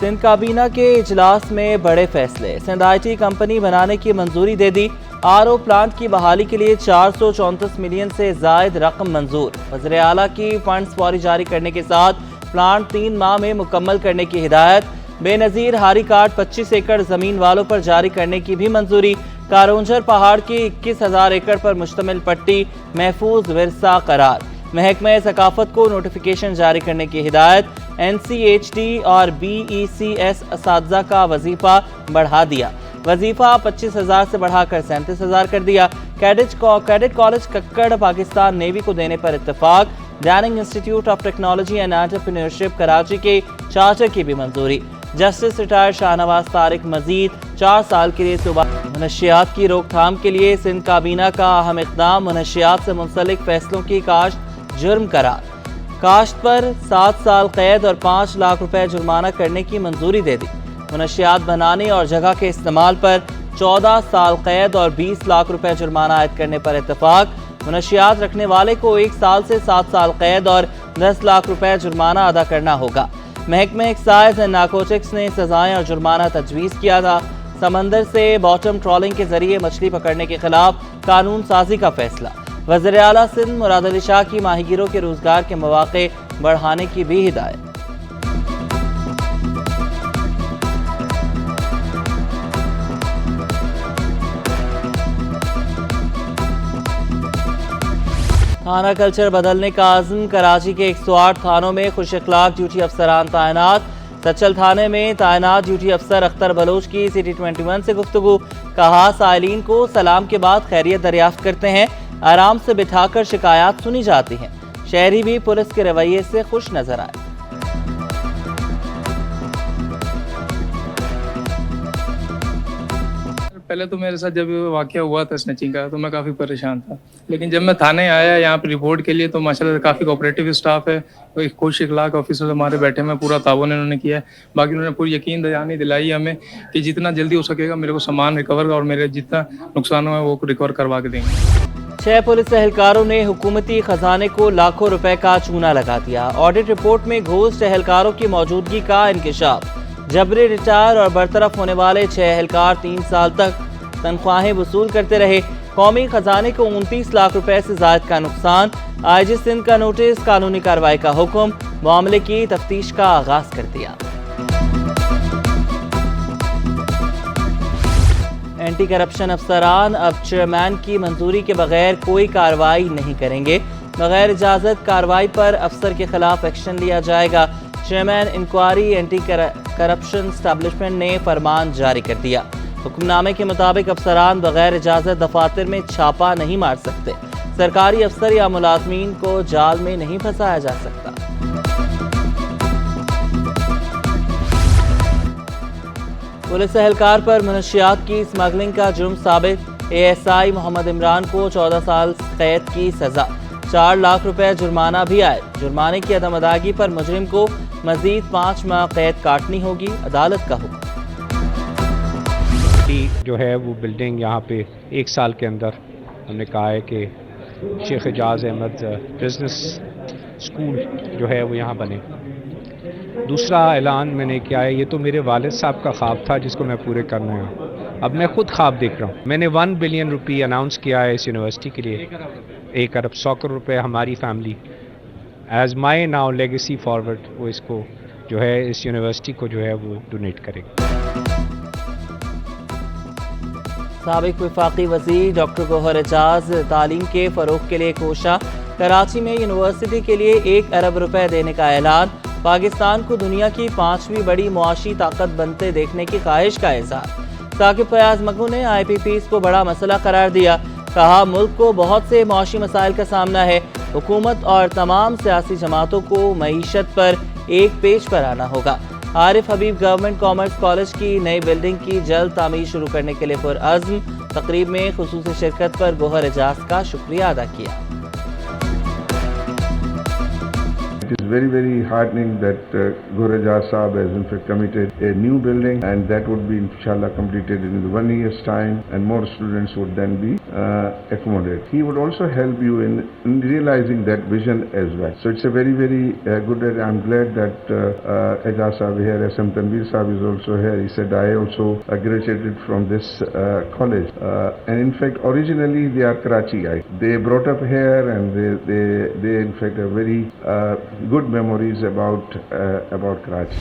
سندھ کابینہ کے اجلاس میں بڑے فیصلے، سندھ آئی ٹی کمپنی بنانے کی منظوری دے دی، آر او پلانٹ کی بحالی کے لیے 434 ملین سے زائد رقم منظور، وزیر اعلیٰ کی فنڈز فوری جاری کرنے کے ساتھ پلانٹ 3 ماہ میں مکمل کرنے کی ہدایت، بے نظیر ہاری کارڈ 25 ایکڑ زمین والوں پر جاری کرنے کی بھی منظوری، کارونجھر پہاڑ کی 21,000 ایکڑ پر مشتمل پٹی محفوظ ورثہ قرار، محکمہ ثقافت کو نوٹیفیکیشن جاری کرنے کی ہدایت، این سی ایچ ڈی اور بی ای سی ایس اساتذہ کا وظیفہ بڑھا دیا، وظیفہ 25,000 سے بڑھا کر 37,000 کر دیا، کیڈٹ کالج ککڑ پاکستان نیوی کو دینے پر اتفاق، ڈیننگ institute of technology and entrepreneurship Karachi کے چارٹر کی بھی منظوری، جسٹس ریٹائر شاہ نواز طارق مزید 4 سال کے لیے صوبہ منشیات کی روک تھام کے لیے سندھ کابینہ کا اہم اقدام، منشیات سے منسلک فیصلوں کی کاشت جرم قرار، کاشت پر 7 سال قید اور 5 لاکھ روپے جرمانہ کرنے کی منظوری دے دی، منشیات بنانے اور جگہ کے استعمال پر 14 سال قید اور 20 لاکھ روپے جرمانہ عائد کرنے پر اتفاق، منشیات رکھنے والے کو 1 سال سے 7 سال قید اور 10 لاکھ روپے جرمانہ ادا کرنا ہوگا، محکمہ ایکسائز اینڈ نارکوٹکس نے سزائیں اور جرمانہ تجویز کیا تھا، سمندر سے باٹم ٹرالنگ کے ذریعے مچھلی پکڑنے کے خلاف قانون سازی کا فیصلہ، وزیر اعلیٰ سندھ مراد علی شاہ کی ماہی گیروں کے روزگار کے مواقع بڑھانے کی بھی ہدایت۔ تھانہ کلچر بدلنے کا عزم، کراچی کے 108 تھانوں میں خوش اخلاق ڈیوٹی افسران تعینات، سچل تھانے میں تعینات ڈیوٹی افسر اختر بلوچ کی سٹی 21 سے گفتگو، کہا سائلین کو سلام کے بعد خیریت دریافت کرتے ہیں، آرام سے بٹھا کر شکایات سنی جاتی ہیں، شہری بھی پولیس کے رویے سے خوش نظر آئے۔ پہلے تو میرے ساتھ جب واقعہ ہوا تھا سنیچنگ کا تو میں کافی پریشان تھا، لیکن جب میں تھانے آیا یہاں پہ رپورٹ کے لیے تو ماشاءاللہ کافی کوآپریٹو اسٹاف ہے، خوش اخلاق آفیسر ہمارے بیٹھے میں پورا تعاون انہوں نے کیا ہے، باقی انہوں نے پوری یقین دہانی دلائی ہمیں کہ جتنا جلدی ہو سکے گا میرے کو سامان ریکور اور میرے جتنا نقصان ہوا ہے وہ ریکور کروا کے دیں گے۔ 6 پولیس اہلکاروں نے حکومتی خزانے کو لاکھوں روپے کا چونا لگا دیا، آڈٹ رپورٹ میں گھوسٹ اہلکاروں کی موجودگی کا انکشاف، جبری ریٹائر اور برطرف ہونے والے 6 اہلکار 3 سال تک تنخواہیں وصول کرتے رہے، قومی خزانے کو 29 لاکھ روپے سے زائد کا نقصان، آئی جی سندھ کا نوٹس، قانونی کارروائی کا حکم، معاملے کی تفتیش کا آغاز کر دیا۔ اینٹی کرپشن افسران اب چیئرمین کی منظوری کے بغیر کوئی کارروائی نہیں کریں گے، بغیر اجازت کارروائی پر افسر کے خلاف ایکشن لیا جائے گا، chairman inquiry anti corruption establishment نے فرمان جاری کر دیا، حکم نامے کے مطابق افسران بغیر اجازت دفاتر میں چھاپا نہیں مار سکتے، سرکاری افسر یا ملازمین کو جال میں نہیں پھنسایا جا سکتا۔ پولیس اہلکار پر منشیات کی اسمگلنگ کا جرم ثابت، اے ایس آئی محمد عمران کو 14 سال قید کی سزا، 4 لاکھ روپے جرمانہ بھی عائد، جرمانے کی عدم ادائیگی پر مجرم کو مزید 5 ماہ قید کاٹنی ہوگی، عدالت کا حکم۔ جو ہے وہ بلڈنگ یہاں پہ 1 سال کے اندر ہم نے کہا ہے کہ شیخ اعجاز احمد بزنس اسکول جو ہے وہ یہاں بنے۔ دوسرا اعلان میں نے کیا ہے، یہ تو میرے والد صاحب کا خواب تھا جس کو میں پورے کرنا ہے، اب میں خود خواب دیکھ رہا ہوں، میں نے 1 بلین روپی اناؤنس کیا ہے اس یونیورسٹی کے لیے، 1 ارب 100 کروڑ روپے ہماری family as my now legacy forward وہ اس کو جو ہے اس یونیورسٹی کو جو ہے وہ ڈونیٹ کرے گا۔ سابق وفاقی وزیر ڈاکٹر گوہر اعجاز تعلیم کے فروغ کے لیے کوشاں، کراچی میں یونیورسٹی کے لیے 1 ارب روپے دینے کا اعلان، پاکستان کو دنیا کی 5ویں بڑی معاشی طاقت بنتے دیکھنے کی خواہش کا اظہار، ثاقب فیاض مگو نے آئی پی پیز کو بڑا مسئلہ قرار دیا، کہا ملک کو بہت سے معاشی مسائل کا سامنا ہے، حکومت اور تمام سیاسی جماعتوں کو معیشت پر ایک پیج پر آنا ہوگا، عارف حبیب گورنمنٹ کامرس کالج کی نئی بلڈنگ کی جلد تعمیر شروع کرنے کے لیے پرعزم، تقریب میں خصوصی شرکت پر گوہر اعجاز کا شکریہ ادا کیا۔ It is very, very heartening that Gohar Ejaaz Saab has in fact committed a new building, and that would be inshallah completed in 1 year's time, and more students would then be accommodate. He would also help you in realizing that vision as well. So it's a very, very good. I'm glad that Ejaz Saab here, SM Tanveer Saab is also here. He said, I also graduated from this college. And in fact, originally they are Karachi guys. They brought up here and they in fact have very good memories about Karachi.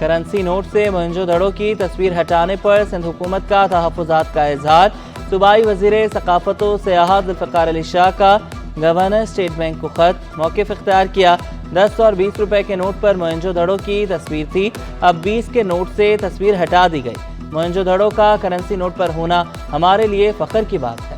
Currency note سے موہنجو دڑو کی تصویر ہٹانے پر سندھ حکومت کا تحفظات کا اظہار. صوبائی وزیر ثقافت و سیاحت ذوالفقار علی شاہ کا گورنر اسٹیٹ بینک کو خط. موقف اختیار کیا. 10 اور 20 روپے کے نوٹ پر موہنجو دڑو کی تصویر تھی, اب 20 کے نوٹ سے تصویر ہٹا دی گئی. موہنجو دڑو کا کرنسی نوٹ پر ہونا ہمارے لیے فخر کی بات ہے.